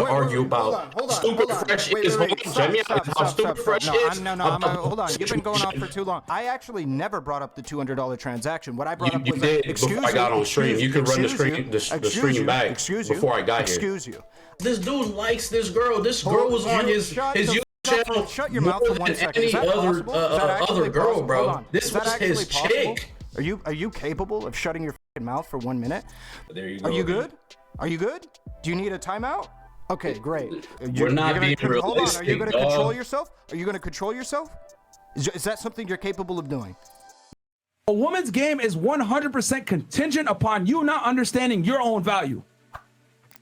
argue about. Stupid Fresh is how stupid Fresh is. No, hold on. You've been going on for too long. I actually never brought up the $200 transaction. What I brought up was you did before I got on stream. You could run the stream back before I got here. Excuse you. This dude likes this girl. This girl was on his YouTube channel. Shut your mouth for 1 second. Any other girl, bro. This was his chick. Are you capable of shutting your mouth for 1 minute? There you go. Are you good? Are you good? Do you need a timeout? Okay, great. We're not being realistic. Hold on. Are you going to control yourself? Are you going to control yourself? Is that something you're capable of doing? A woman's game is 100% contingent upon you not understanding your own value.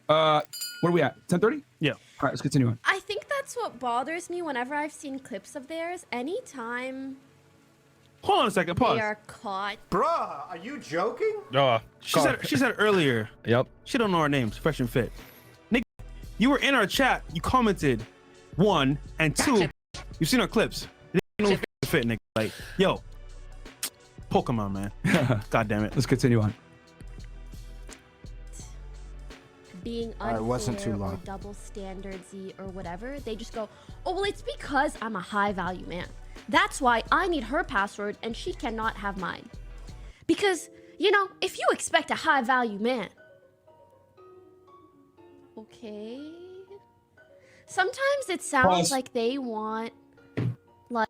Where are we at? 10:30? Yeah. All right, let's continue on. I think that's what bothers me whenever I've seen clips of theirs. Anytime. Hold on a second. Pause. They are caught. Bruh, are you joking? She said earlier. Yep. She don't know our names. Fresh and Fit. Nigga, you were in our chat. You commented 1 and 2. You've seen our clips. You didn't know Fit, nigga. Like, yo, Pokimane, man. God damn it. Let's continue on. Being unfair or double standardsy or whatever, they just go, oh, well, it's because I'm a high value man. That's why I need her password and she cannot have mine. Because, you know, if you expect a high value man, okay. Sometimes it sounds like they want, like.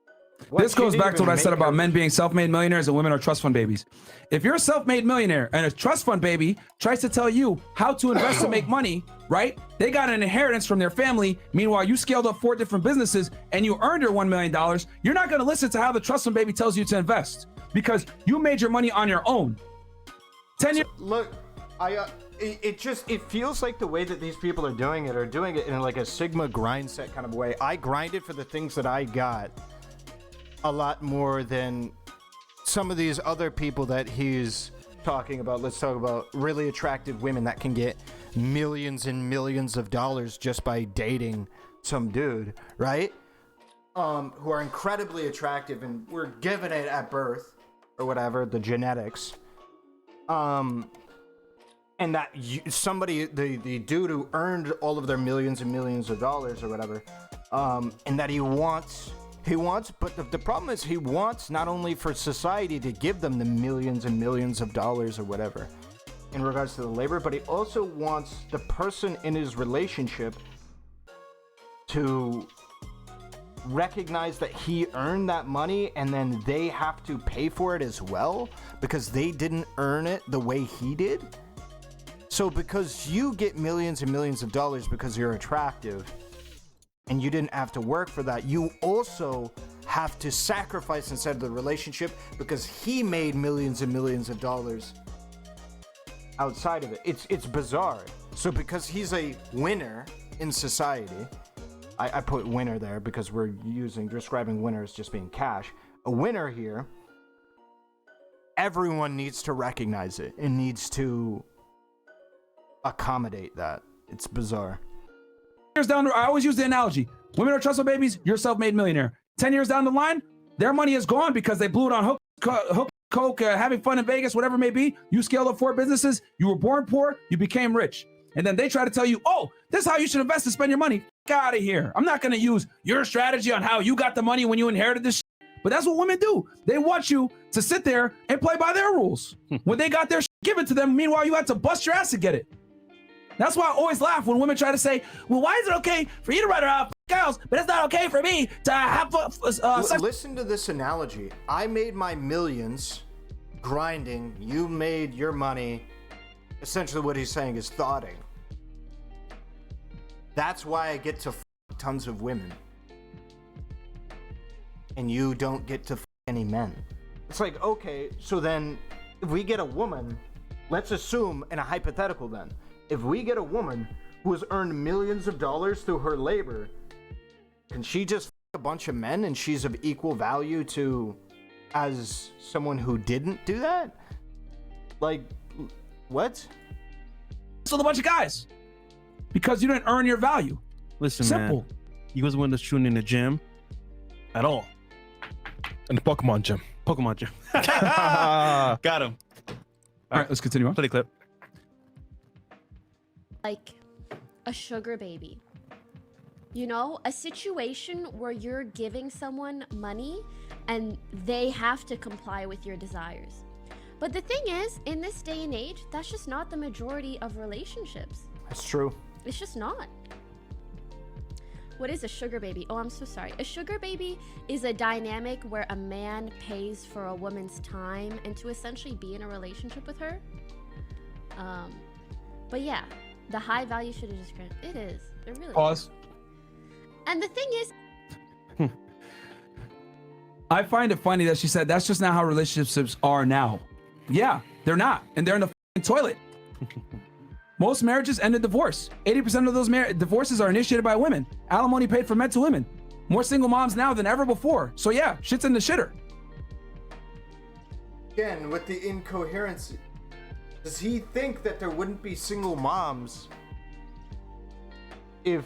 This goes back to what I said about men being self-made millionaires and women are trust fund babies. If you're a self-made millionaire and a trust fund baby tries to tell you how to invest to make money, right? They got an inheritance from their family. Meanwhile, you scaled up 4 different businesses and you earned your $1 million. You're not going to listen to how the trust fund baby tells you to invest because you made your money on your own. 10 years. Look, it feels like the way that these people are doing it in like a Sigma grind set kind of way. I grinded for the things that I got a lot more than some of these other people that he's talking about. Let's talk about really attractive women that can get millions and millions of dollars just by dating some dude, right? Who are incredibly attractive and were given it at birth or whatever, the genetics. And that the dude who earned all of their millions and millions of dollars or whatever, and that he wants, but the problem is he wants not only for society to give them the millions and millions of dollars or whatever in regards to the labor, but he also wants the person in his relationship to recognize that he earned that money and then they have to pay for it as well because they didn't earn it the way he did. So because you get millions and millions of dollars because you're attractive and you didn't have to work for that, you also have to sacrifice inside of the relationship because he made millions and millions of dollars outside of it. It's bizarre. So because he's a winner in society, I put winner there because we're describing winner as just being cash. A winner here, everyone needs to recognize it and needs to accommodate that. It's bizarre. Years down, I always use the analogy. Women are trust fund babies, you're a self-made millionaire. 10 years down the line, their money is gone because they blew it on hook, coke, having fun in Vegas, whatever it may be. You scaled up 4 businesses, you were born poor, you became rich. And then they try to tell you, oh, this is how you should invest and spend your money. Get out of here. I'm not going to use your strategy on how you got the money when you inherited this shit. But that's what women do. They want you to sit there and play by their rules. When they got their shit given to them, meanwhile, you had to bust your ass to get it. That's why I always laugh when women try to say, well, why is it okay for you to run around girls, but it's not okay for me to have sex? Listen to this analogy. I made my millions grinding. You made your money. Essentially what he's saying is thoughting. That's why I get to tons of women. And you don't get to any men. It's like, okay, so then if we get a woman, let's assume in a hypothetical then, if we get a woman who has earned millions of dollars through her labor, can she just a bunch of men and she's of equal value to as someone who didn't do that? Like, what? So a bunch of guys. Because you didn't earn your value. Listen, simple. Man, you wasn't one that's shooting in the gym at all. In the Pokemon gym. Pokemon gym. Got him. All right, let's continue on. Play the clip. Like a sugar baby. You know, a situation where you're giving someone money and they have to comply with your desires. But the thing is, in this day and age, that's just not the majority of relationships. That's true. It's just not. What is a sugar baby? Oh, I'm so sorry. A sugar baby is a dynamic where a man pays for a woman's time and to essentially be in a relationship with her. But yeah, the high value should have just granted. It is. It really Pause. is. And the thing is, I find it funny that she said that's just not how relationships are now. Yeah, they're not. And they're in the toilet. Most marriages end in divorce. 80% of those divorces are initiated by women. Alimony paid for men to women. More single moms now than ever before. So yeah, shit's in the shitter. Again, with the incoherency, does he think that there wouldn't be single moms if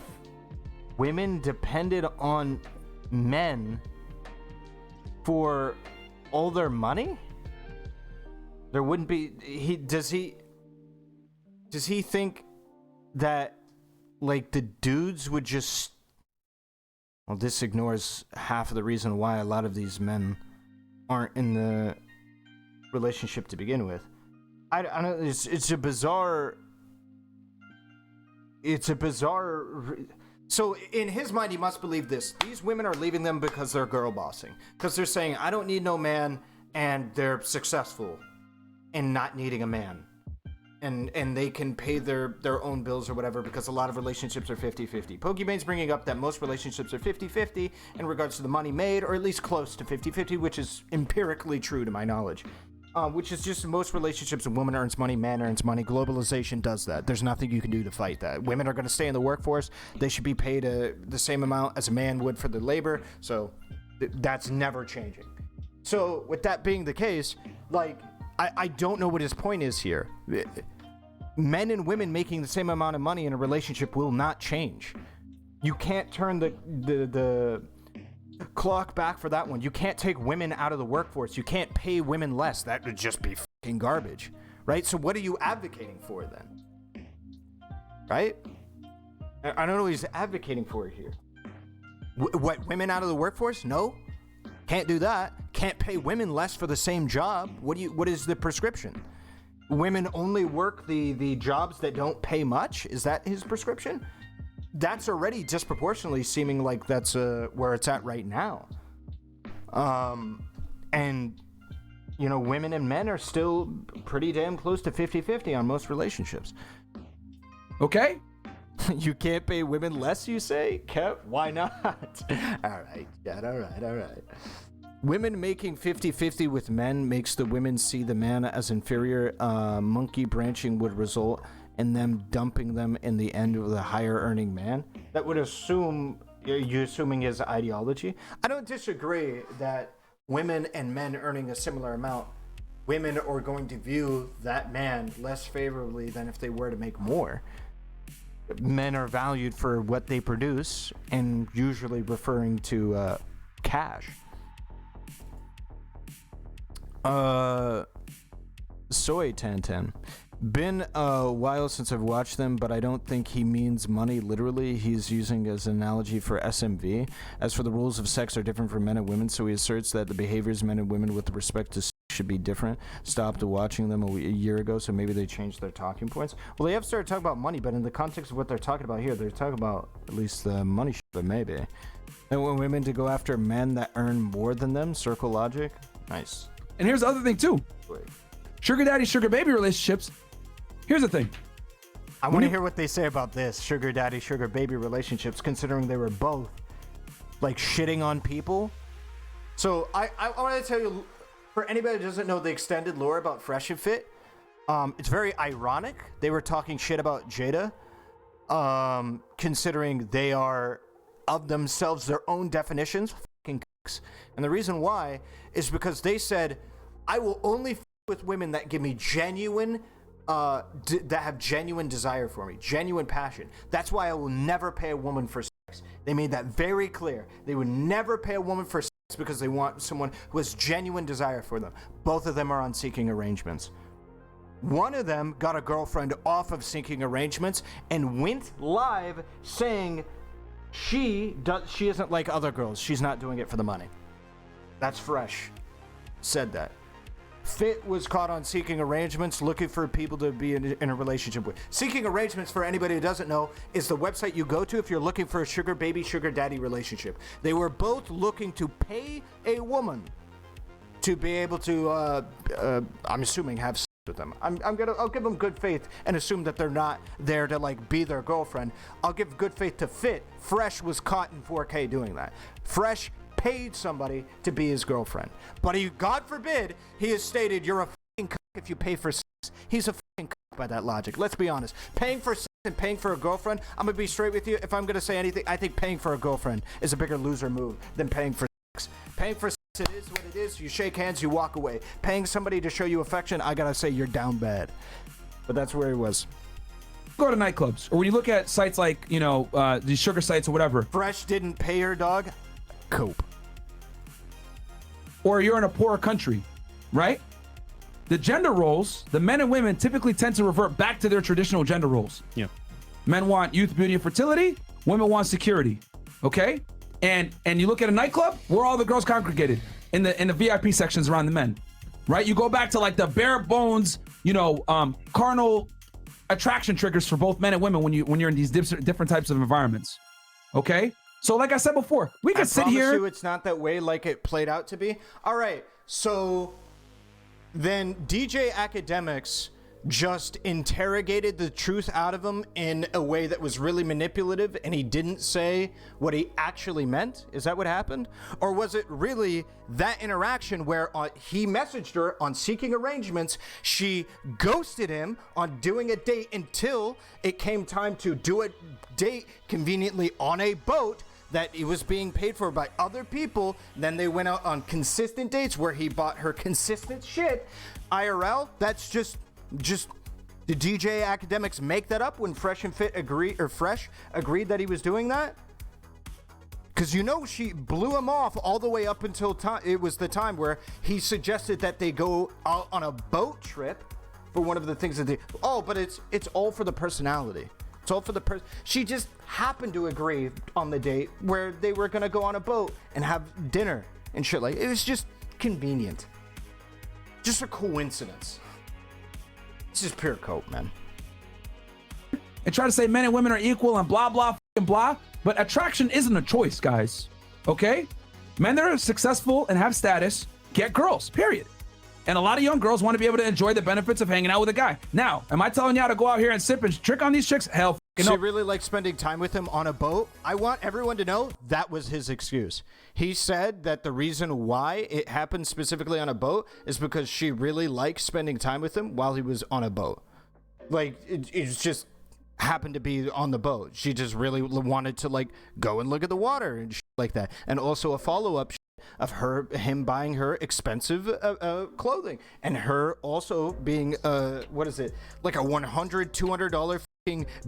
women depended on men for all their money? There wouldn't be. Does he think that, like, the dudes would just... Well, this ignores half of the reason why a lot of these men aren't in the relationship to begin with. I don't. It's a bizarre. So in his mind, he must believe this. These women are leaving them because they're girl bossing. Because they're saying, I don't need no man, and they're successful in not needing a man. And they can pay their own bills or whatever, because a lot of relationships are 50-50. Pokimane's bringing up that most relationships are 50-50 in regards to the money made, or at least close to 50-50, which is empirically true to my knowledge. Which is just most relationships, a woman earns money, man earns money. Globalization does that. There's nothing you can do to fight that. Women are going to stay in the workforce. They should be paid the same amount as a man would for the labor. So that's never changing. So with that being the case, like, I don't know what his point is here. Men and women making the same amount of money in a relationship will not change. You can't turn the clock back for that one. You can't take women out of the workforce. You can't pay women less. That would just be fucking garbage, right? So what are you advocating for then? Right? I don't know what he's advocating for here. What, women out of the workforce? No. Can't do that. Can't pay women less for the same job. What is the prescription? Women only work the jobs that don't pay much? Is that his prescription? That's already disproportionately seeming like that's where it's at right now. And, you know, women and men are still pretty damn close to 50-50 on most relationships. Okay? You can't pay women less, you say? Kev, why not? All right, yeah, all right. Women making 50-50 with men makes the women see the man as inferior. Monkey branching would result in them dumping them in the end with a higher earning man. That would assume, you're assuming his ideology. I don't disagree that women and men earning a similar amount, women are going to view that man less favorably than if they were to make more. Men are valued for what they produce, and usually referring to cash. Soy 1010. Been a while since I've watched them, but I don't think he means money literally. He's using as an analogy for SMV. As for the rules of sex are different for men and women, so he asserts that the behaviors men and women with respect to sex should be different. Stopped watching them a year ago, so maybe they changed their talking points. Well, they have started talking about money, but in the context of what they're talking about here, they're talking about at least the money shit, but maybe. And when women to go after men that earn more than them, circle logic. Nice. And here's the other thing too. Wait. Sugar daddy, sugar baby relationships. Here's the thing. I want to hear what they say about this sugar daddy, sugar baby relationships, considering they were both like shitting on people. So I want to tell you, for anybody who doesn't know the extended lore about Fresh and Fit, it's very ironic. They were talking shit about Jada, considering they are of themselves their own definitions, fucking cocks. And the reason why is because they said, I will only with women that give me genuine that have genuine desire for me, genuine passion. That's why I will never pay a woman for sex. They made that very clear. They would never pay a woman for sex because they want someone who has genuine desire for them. Both of them are on seeking arrangements. One of them got a girlfriend off of seeking arrangements and went live saying She isn't like other girls. She's not doing it for the money. That's Fresh. Said that. Fit was caught on Seeking Arrangements, looking for people to be in a relationship with. Seeking Arrangements, for anybody who doesn't know, is the website you go to if you're looking for a sugar baby, sugar daddy relationship. They were both looking to pay a woman to be able to, I'm assuming, have sex with them. I'll give them good faith and assume that they're not there to like be their girlfriend. I'll give good faith to Fit. Fresh was caught in 4K doing that. Fresh paid somebody to be his girlfriend, but God forbid, he has stated you're a fucking cuck if you pay for sex. He's a fucking cuck by that logic. Let's be honest. Paying for sex and paying for a girlfriend, I'm gonna be straight with you. If I'm gonna say anything, I think paying for a girlfriend is a bigger loser move than paying for sex. Paying for sex, it is what it is. You shake hands, you walk away. Paying somebody to show you affection, I gotta say you're down bad. But that's where he was. Go to nightclubs, or when you look at sites like, you know, these sugar sites or whatever. Fresh didn't pay her, dog. Cope. Or you're in a poorer country, right? The gender roles, the men and women typically tend to revert back to their traditional gender roles. Yeah. Men want youth, beauty, and fertility. Women want security. Okay? And you look at a nightclub, where all the girls congregated in the VIP sections around the men, right? You go back to like the bare bones, you know, carnal attraction triggers for both men and women when you're in these different types of environments. Okay? So like I said before, we can sit here. I promise you it's not that way like it played out to be. All right, so then DJ Academics just interrogated the truth out of him in a way that was really manipulative, and he didn't say what he actually meant? Is that what happened? Or was it really that interaction where he messaged her on Seeking Arrangements, she ghosted him on doing a date until it came time to do a date conveniently on a boat that he was being paid for by other people. Then they went out on consistent dates where he bought her consistent shit. IRL, that's just did DJ Academics make that up when Fresh and Fit agreed that he was doing that? Because you know she blew him off all the way up until it was the time where he suggested that they go out on a boat trip for one of the things that they. Oh, but it's all for the personality. It's all for the person. She just happened to agree on the date where they were gonna go on a boat and have dinner and shit like. It was just convenient. Just a coincidence. It's just pure cope, man. And try to say men and women are equal and blah, blah, and blah. But attraction isn't a choice, guys. Okay? Men that are successful and have status get girls, period. And a lot of young girls want to be able to enjoy the benefits of hanging out with a guy. Now, am I telling y'all to go out here and sip and trick on these chicks? Hell, she really liked spending time with him on a boat. I want everyone to know that was his excuse. He said that the reason why it happened specifically on a boat is because she really liked spending time with him while he was on a boat. Like, it just happened to be on the boat. She just really wanted to, like, go and look at the water and shit like that. And also a follow-up of him buying her expensive clothing, and her also being what is it, like a $100-200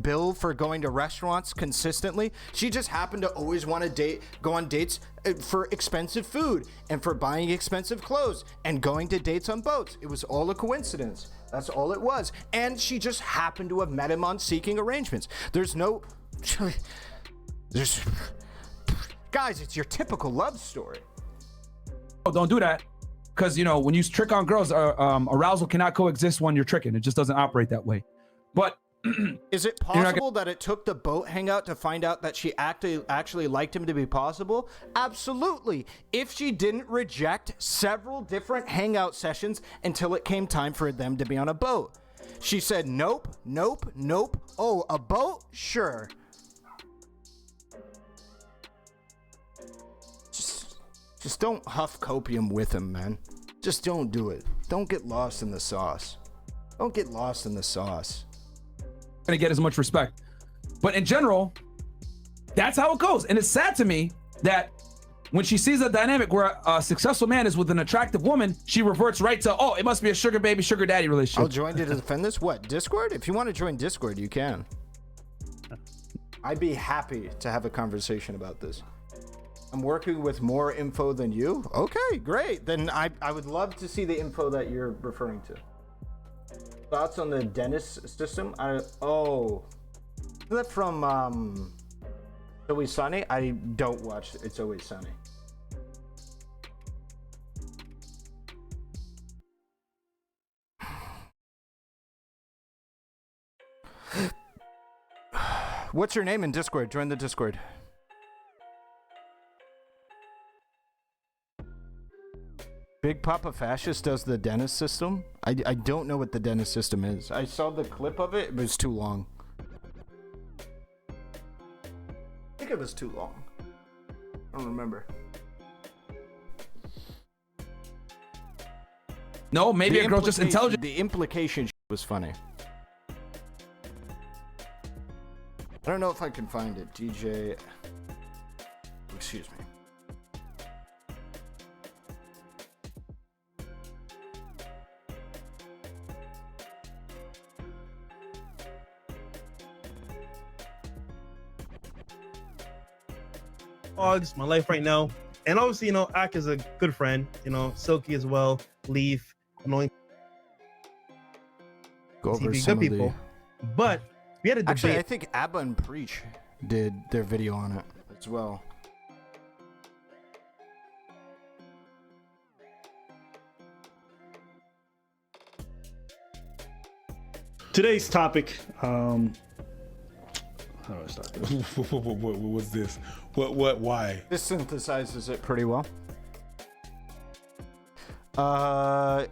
bill for going to restaurants consistently. She just happened to always want to go on dates for expensive food and for buying expensive clothes and going to dates on boats. It was all a coincidence. That's all it was. And she just happened to have met him on Seeking Arrangements. Guys, it's your typical love story. Oh, don't do that. Because, you know, when you trick on girls, arousal cannot coexist when you're tricking. It just doesn't operate that way. But is it possible that it took the boat hangout to find out that she actually liked him to be possible? Absolutely. If she didn't reject several different hangout sessions until it came time for them to be on a boat. She said, nope, nope, nope. Oh, a boat? Sure. Just don't huff copium with him, man. Just don't do it. Don't get lost in the sauce. Don't get lost in the sauce. Gonna get as much respect. But in general, that's how it goes. And it's sad to me that when she sees a dynamic where a successful man is with an attractive woman, she reverts right to, oh, it must be a sugar baby, sugar daddy relationship. I'll join to defend this. What, Discord? If you want to join Discord, you can. I'd be happy to have a conversation about this. I'm working with more info than you? Okay, great. Then I would love to see the info that you're referring to. Thoughts on the Dennis system? Is that from It's Always Sunny? I don't watch It's Always Sunny. What's your name in Discord? Join the Discord. Big Papa Fascist does the dentist system? I don't know what the dentist system is. I saw the clip of it, but it's too long. I think it was too long. I don't remember. No, maybe a girl's just intelligent. The implication was funny. I don't know if I can find it. DJ... Excuse me. Dogs, my life right now. And obviously, you know, Ak is a good friend, you know, Silky as well, Leaf, annoying Go over TV, some good of people. But we had a debate. Actually, I think Abba and Preach did their video on it as well. Today's topic, how do I start this? What was this? Why? This synthesizes it pretty well.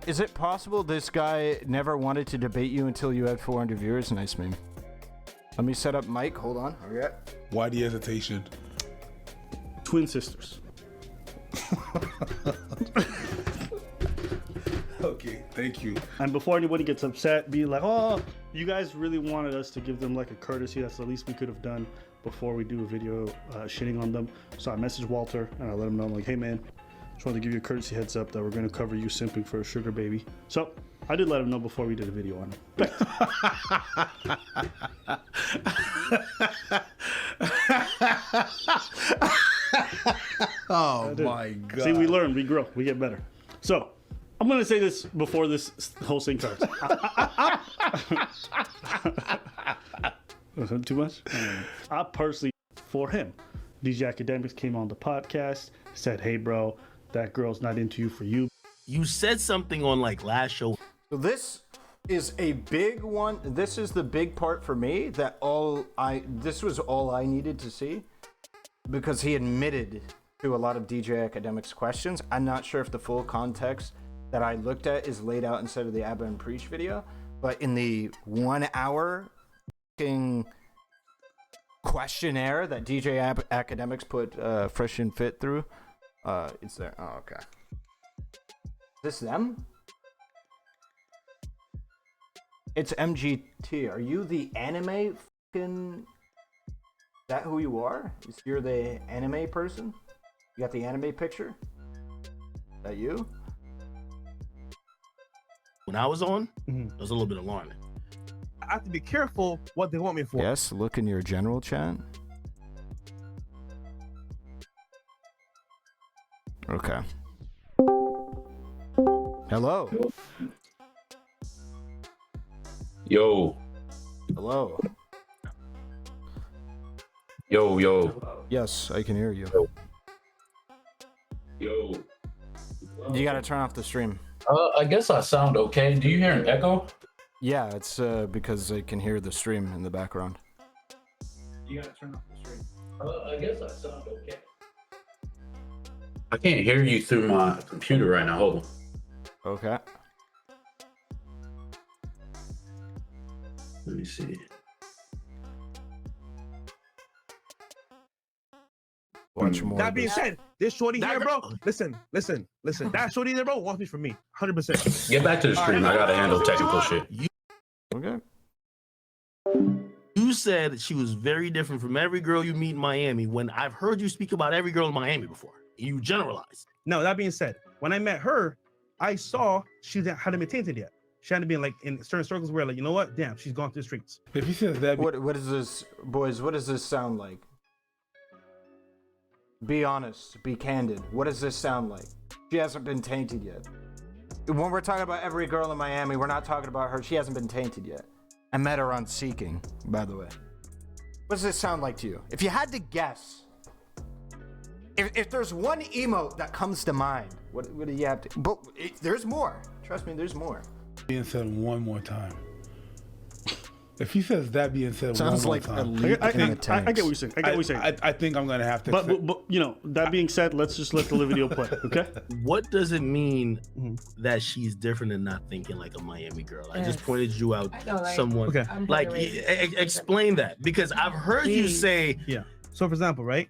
Is it possible this guy never wanted to debate you until you had 400 viewers? Nice meme. Let me set up mic. Hold on. Okay. Why the hesitation? Twin sisters. Okay, thank you. And before anybody gets upset, be like, oh, you guys really wanted us to give them like a courtesy. That's the least we could have done before we do a video shitting on them. So I messaged Walter and I let him know, I'm like, hey man, just wanted to give you a courtesy heads up that we're going to cover you simping for a sugar baby. So I did let him know before we did a video on him. Oh my God. See, we learn, we grow, we get better. So I'm going to say this before this whole thing starts. Was that too much? I personally, for him, DJ Academics came on the podcast, said, hey bro, that girl's not into you for you. You said something on like last show. So this is a big one. This is the big part for me that this was all I needed to see, because he admitted to a lot of DJ Academics questions. I'm not sure if the full context that I looked at is laid out inside of the Abba and Preach video, but in the 1 hour questionnaire that DJ Academics put Fresh and Fit through, it's there. Oh, okay. Is this them? It's MGT. Are you the anime fucking... Is that who you are? You're the anime person? You got the anime picture? Is that you? When I was on, it was a little bit alarming. I have to be careful what they want me for. Yes, look in your general chat. Okay. Hello. Yo. Hello. Yo. Yes, I can hear you. Yo. You gotta turn off the stream. I guess I sound okay. Do you hear an echo? Yeah, it's because I can hear the stream in the background. You gotta turn off the stream. I guess I sound okay. I can't hear you through my computer right now. Hold on. Okay. Let me see. Watch more. That being said, this shorty here, bro. Listen. That shorty there, bro, wants me for me, 100%. Get back to the stream. I gotta handle technical shit. Okay. You said she was very different from every girl you meet in Miami, when I've heard you speak about every girl in Miami before. You generalized. No, that being said, when I met her, I saw she hadn't been tainted yet. She hadn't been like in certain circles where, like, you know what? Damn, she's gone through the streets. If he says that, What is this, boys? What does this sound like? Be honest. Be candid. What does this sound like? She hasn't been tainted yet. When we're talking about every girl in Miami, we're not talking about her. She hasn't been tainted yet. I met her on Seeking, by the way. What does this sound like to you? If you had to guess, if there's one emote that comes to mind, what do you have to? But there's more. Trust me, there's more. Being said one more time. If he says that being said Sounds one like more a time, leap in the I get tanks. what you're saying. I get what you're saying. I think I'm gonna have to. But you know, that being said, let's just let the video play, okay? What does it mean that she's different and not thinking like a Miami girl? I just pointed you out someone. Okay. Like, explain that, because I've heard you say. Yeah. So for example, right?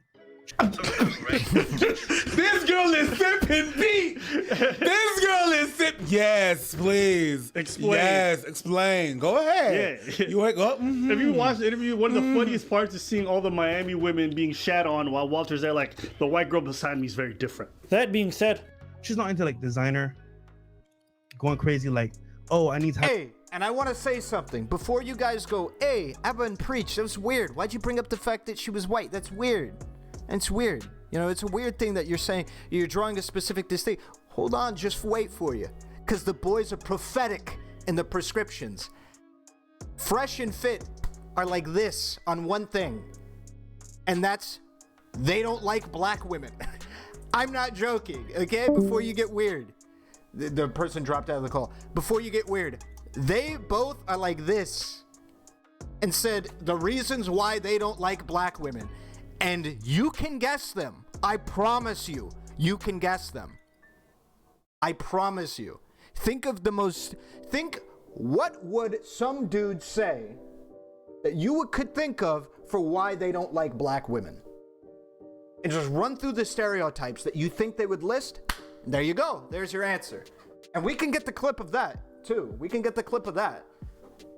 This girl is sipping beat. This girl is sipping. Yes, please. Explain. Yes, explain. Go ahead. Yeah. You wake up. If you watch the interview, one of the funniest parts is seeing all the Miami women being shat on while Walter's there like, the white girl beside me is very different. That being said, She's not into like designer, going crazy like, oh, I need to. Hey, and I want to say something before you guys go. Hey, Evan preached. That was weird. Why'd you bring up the fact that she was white? That's weird. It's weird. You know, it's a weird thing that you're saying. You're drawing a specific distinction. Hold on, just wait for you. Because the boys are prophetic in the prescriptions. Fresh and Fit are like this on one thing. And that's, they don't like black women. I'm not joking, okay? Before you get weird. The person dropped out of the call. Before you get weird. They both are like this. And said the reasons why they don't like black women. And you can guess them. I promise you, you can guess them. I promise you. Think what would some dude say that you could think of for why they don't like black women? And just run through the stereotypes that you think they would list. There you go. There's your answer. And we can get the clip of that too. We can get the clip of that.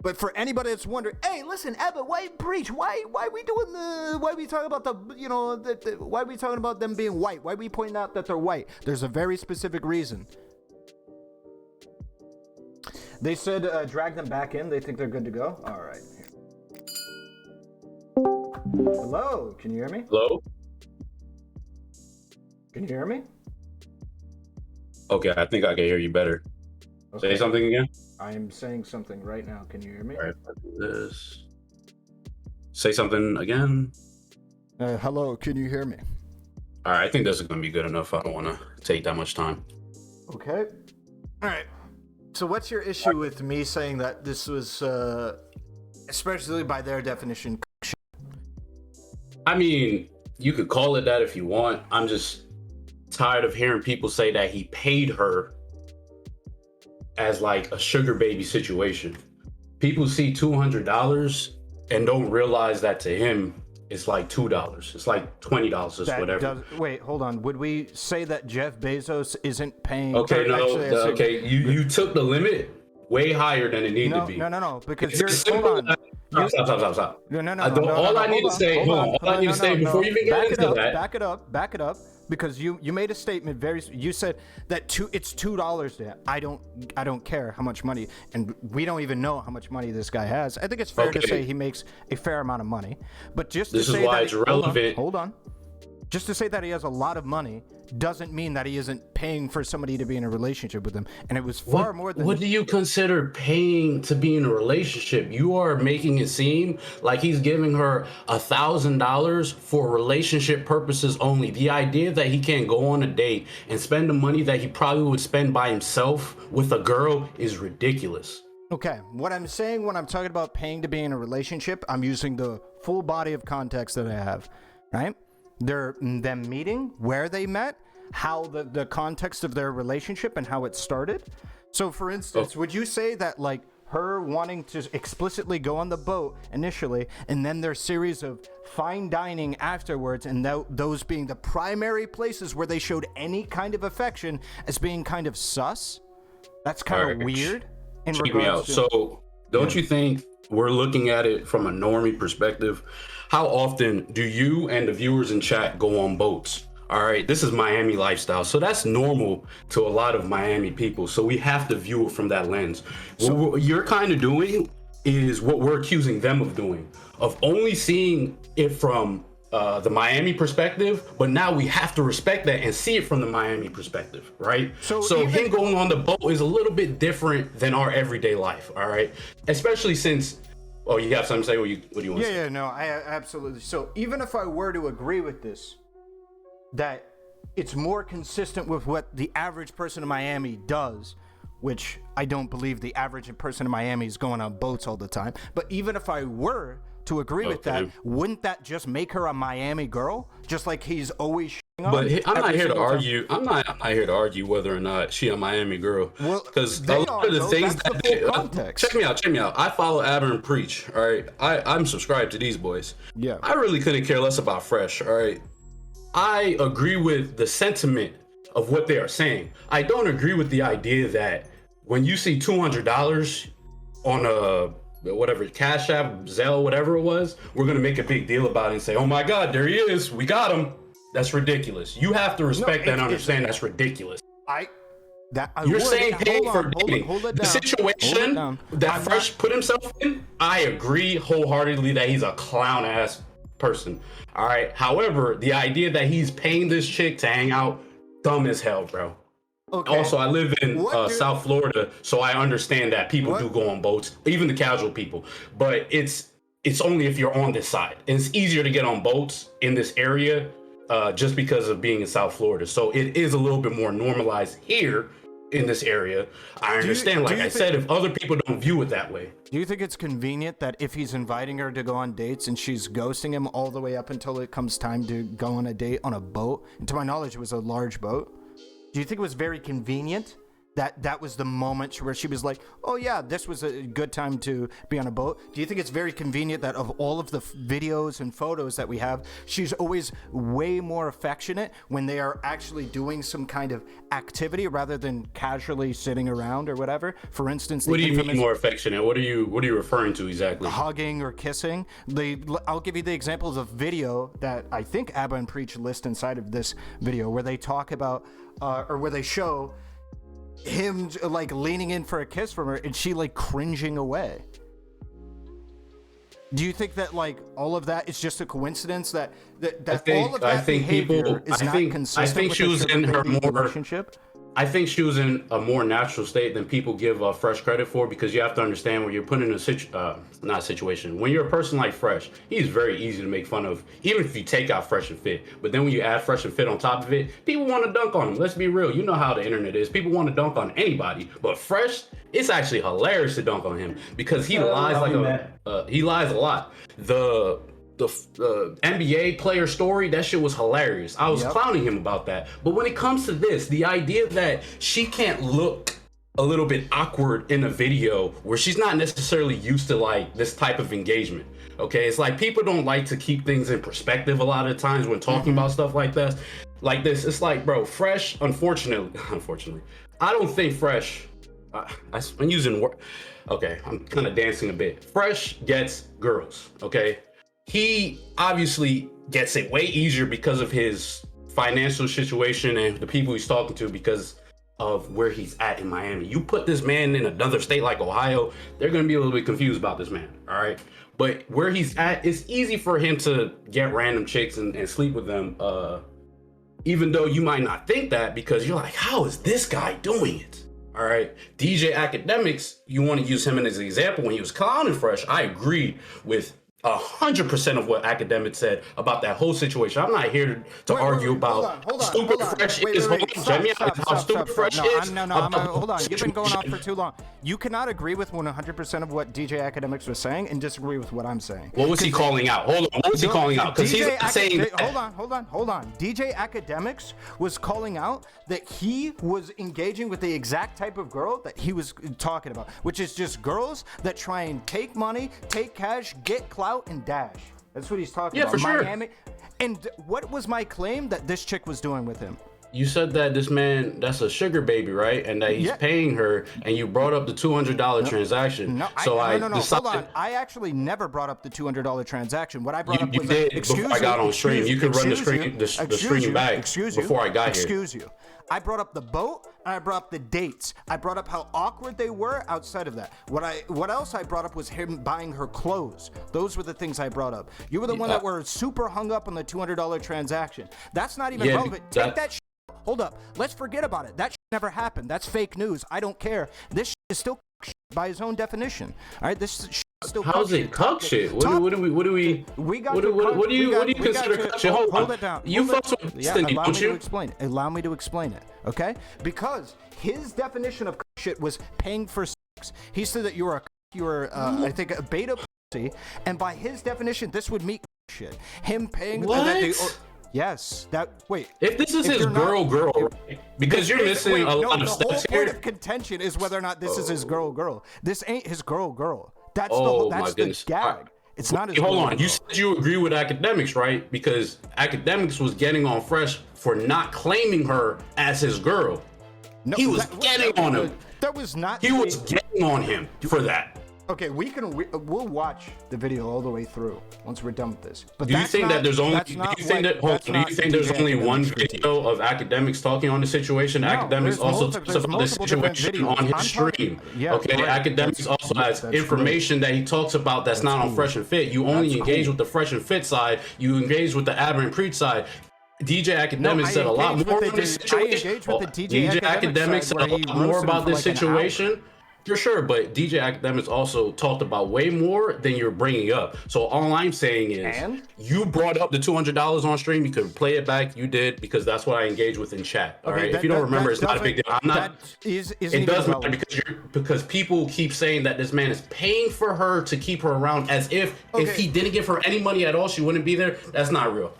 But for anybody that's wondering, hey, listen, Ebba, why preach? Why we talking about why we talking about them being white? Why we pointing out that they're white? There's a very specific reason. They said drag them back in. They think they're good to go. All right. Hello, can you hear me? Hello? Can you hear me? Okay, I think I can hear you better. Okay. Say something again. I'm saying something right now. Can you hear me? All right, I'll do this. Say something again. Hello, can you hear me? All right, I think this is going to be good enough. I don't want to take that much time. Okay. All right. So what's your issue with me saying that this was, especially by their definition? I mean, you could call it that if you want. I'm just tired of hearing people say that he paid her as like a sugar baby situation. People see $200 and don't realize that to him it's like $2. It's like $20, it's whatever. Wait, hold on. Would we say that Jeff Bezos isn't paying? Okay, you took the limit way higher than it needed to be. No, because you're hold on. Stop. No. All I need to say before you even get into that. Back it up. Because you made a statement you said that it's $2 to him. I don't care how much money, and we don't even know how much money this guy has. I think it's fair to say he makes a fair amount of money. But just to say that it's relevant. Hold on. Just to say that he has a lot of money doesn't mean that he isn't paying for somebody to be in a relationship with him. And it was far more than. What do you consider paying to be in a relationship? You are making it seem like he's giving her $1,000 for relationship purposes only. The idea that he can't go on a date and spend the money that he probably would spend by himself with a girl is ridiculous. Okay, what I'm saying when I'm talking about paying to be in a relationship, I'm using the full body of context that I have, right? Them meeting, where they met, how the context of their relationship and how it started. So for instance, would you say that like her wanting to explicitly go on the boat initially and then their series of fine dining afterwards and those being the primary places where they showed any kind of affection as being kind of sus? That's kind of weird. Check me out. So don't you think we're looking at it from a normie perspective? How often do you and the viewers in chat go on boats? All right, this is Miami lifestyle. So that's normal to a lot of Miami people. So we have to view it from that lens. So what you're kind of doing is what we're accusing them of doing, of only seeing it from the Miami perspective, but now we have to respect that and see it from the Miami perspective, right? So him going on the boat is a little bit different than our everyday life, all right? Especially since Oh, you have something to say? What do you want to say? Yeah, no, I absolutely. So even if I were to agree with this, that it's more consistent with what the average person in Miami does, which I don't believe the average person in Miami is going on boats all the time. But even if I were to agree with that, wouldn't that just make her a Miami girl? Just like he's always shitting on. But I'm not here to argue. I'm not here to argue whether or not she a Miami girl. Well, because a lot of the things check me out. I follow Aber and Preach. All right, I'm subscribed to these boys. Yeah. I really couldn't care less about Fresh. All right, I agree with the sentiment of what they are saying. I don't agree with the idea that when you see $200 on a whatever Cash App, Zelle, whatever it was, we're gonna make a big deal about it and say, "Oh my God, there he is, we got him." That's ridiculous. You have to respect that and understand that's ridiculous. You're saying paying for dating. The situation that Fresh put himself in, I agree wholeheartedly that he's a clown ass person. All right. However, the idea that he's paying this chick to hang out, dumb as hell, bro. Okay. Also, I live in South Florida, so I understand that people do go on boats, even the casual people. But it's only if you're on this side. And it's easier to get on boats in this area just because of being in South Florida. So it is a little bit more normalized here in this area. I understand, like I said, if other people don't view it that way. Do you think it's convenient that if he's inviting her to go on dates and she's ghosting him all the way up until it comes time to go on a date on a boat? And to my knowledge, it was a large boat. Do you think it was very convenient that was the moment where she was like, oh yeah, this was a good time to be on a boat? Do you think it's very convenient that of all of the videos and photos that we have, she's always way more affectionate when they are actually doing some kind of activity rather than casually sitting around or whatever? For instance, what do you mean more affectionate? What are you referring to exactly? Hugging or kissing. I'll give you the examples of video that I think Abba and Preach list inside of this video where they talk about or where they show him like leaning in for a kiss from her and she like cringing away. Do you think that like all of that is just a coincidence that all of that behavior is not consistent? I think she was in her more relationship. I think she was in a more natural state than people give Fresh credit for, because you have to understand when you're put in a situation. When you're a person like Fresh, he's very easy to make fun of, even if you take out Fresh and Fit. But then when you add Fresh and Fit on top of it, people want to dunk on him. Let's be real. You know how the internet is. People want to dunk on anybody. But Fresh, it's actually hilarious to dunk on him because he lies he lies a lot. The NBA player story, that shit was hilarious. I was clowning him about that. But when it comes to this, the idea that she can't look a little bit awkward in a video where she's not necessarily used to like this type of engagement. Okay, it's like people don't like to keep things in perspective a lot of times when talking about stuff like this. Like this, it's like, bro, Fresh, unfortunately, I don't think Fresh, I'm using word. Okay, I'm kind of dancing a bit. Fresh gets girls, okay? He obviously gets it way easier because of his financial situation and the people he's talking to because of where he's at in Miami. You put this man in another state like Ohio, they're going to be a little bit confused about this man, all right? But where he's at, it's easy for him to get random chicks and sleep with them, even though you might not think that, because you're like, how is this guy doing it? All right, DJ Academics, you want to use him as an example. When he was clowning Fresh, I agreed with 100% of what Academics said about that whole situation. I'm not here to argue about stupid Fresh is. How stupid Fresh is. No, hold on. You've been going on for too long. You cannot agree with 100% of what DJ Academics was saying and disagree with what I'm saying. What was he calling out? Hold on. What was he calling out? Because he's saying. Hold on. DJ Academics was calling out that he was engaging with the exact type of girl that he was talking about, which is just girls that try and take money, take cash, get clout, and dash. That's what he's talking about. Yeah, for Miami. Sure. And what was my claim that this chick was doing with him? You said that this man, that's a sugar baby, right? And that he's paying her, and you brought up the $200 transaction. No, hold on. I actually never brought up the $200 transaction. What I brought up was before I got on stream. You could run the stream back before I got here. Excuse you. I brought up the boat, and I brought up the dates. I brought up how awkward they were outside of that. What else I brought up was him buying her clothes. Those were the things I brought up. You were the one that were super hung up on the $200 transaction. That's not even relevant. Take that shit. Hold up. Let's forget about it. That shit never happened. That's fake news. I don't care. This shit is still shit by his own definition. All right? This shit Still How's it cuck shit? What do we? What do you consider cuck shit? Hold it down. You fuck with Destiny, don't you? Allow me to explain it, okay? Because his definition of cuck shit was paying for sex. He said that you were I think a beta pussy, and by his definition, this would meet cuck shit. Him paying. What? Yes, wait. If this is his girl, right? Because you're missing a lot of steps here. The whole point of contention is whether or not this is his girl. This ain't his girl. That's the gag. It's not his Hold on. girl. You said you agree with Academics, right? Because Academics was getting on Fresh for not claiming her as his girl. No, he was getting on him. That was not. He was getting on him for that. Okay, we'll watch the video all the way through once we're done with this. But do you think that there's only there's only one video of Academics talking on the situation? No, Academics also talks about the situation on his stream. Okay, right. Academics also has information that he talks about that's not on Fresh and Fit. You only engage with the Fresh and Fit side. You engage with the Aberrant Preach side. DJ Academics said a lot more about this situation. DJ Academics said a lot more about this situation. For sure, but DJ Academics also talked about way more than you're bringing up. So all I'm saying is, you brought up the $200 on stream. You could play it back. You did, because that's what I engaged with in chat. All right. If you don't remember, it's not a big deal. I'm not. It does matter because people keep saying that this man is paying for her to keep her around, as if he didn't give her any money at all, she wouldn't be there. That's not real.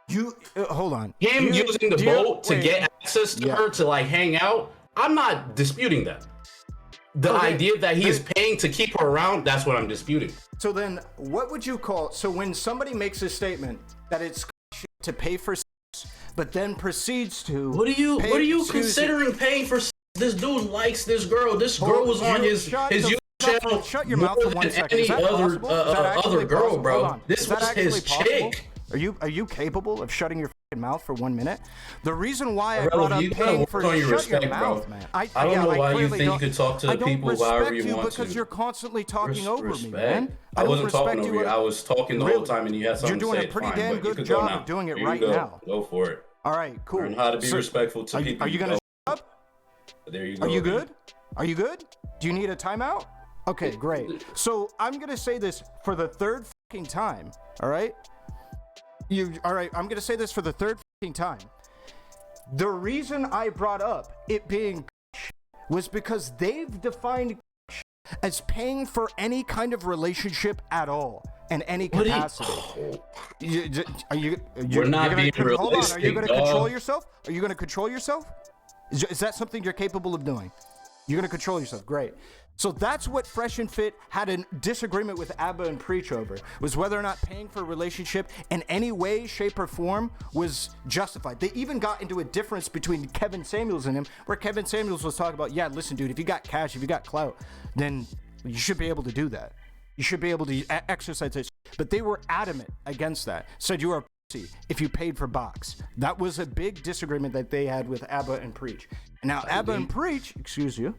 You hold on. Him using the boat to get access to her to like hang out. I'm not disputing that. The idea that he is paying to keep her around, that's what I'm disputing. So then, what would you call? So when somebody makes a statement that it's to pay for sex, but then proceeds to what are you considering paying for sex? This dude likes this girl. This girl was on his YouTube channel. Shut your mouth for 1 second. Any other girl, bro. This was his chick. Are you capable of shutting your mouth for 1 minute? The reason why I brought up paying for shut your mouth, man. I don't know why you think you could talk to the people however you want to. Because you're constantly talking over me, man. I wasn't talking over you. I was talking the whole time, and you had something to say. You're doing a pretty damn good job of doing it right now. Go for it. All right, cool. Learn how to be respectful to people. Are you gonna shut up? There you go. Are you good? Are you good? Do you need a timeout? Okay, great. So I'm gonna say this for the third fucking time. All right. All right, I'm gonna say this for the third time. The reason I brought up it being was because they've defined as paying for any kind of relationship at all in any capacity. We're not being realistic. Hold on, are you gonna control yourself? Are you gonna control yourself? Is that something you're capable of doing? You're gonna control yourself. Great. So that's what Fresh and Fit had a disagreement with Abba and Preach over, was whether or not paying for a relationship in any way, shape, or form was justified. They even got into a difference between Kevin Samuels and him, where Kevin Samuels was talking about, yeah, listen, dude, if you got cash, if you got clout, then you should be able to do that. You should be able to exercise this. But they were adamant against that. Said you were a pussy if you paid for box. That was a big disagreement that they had with Abba and Preach. And now Abba and Preach, excuse you,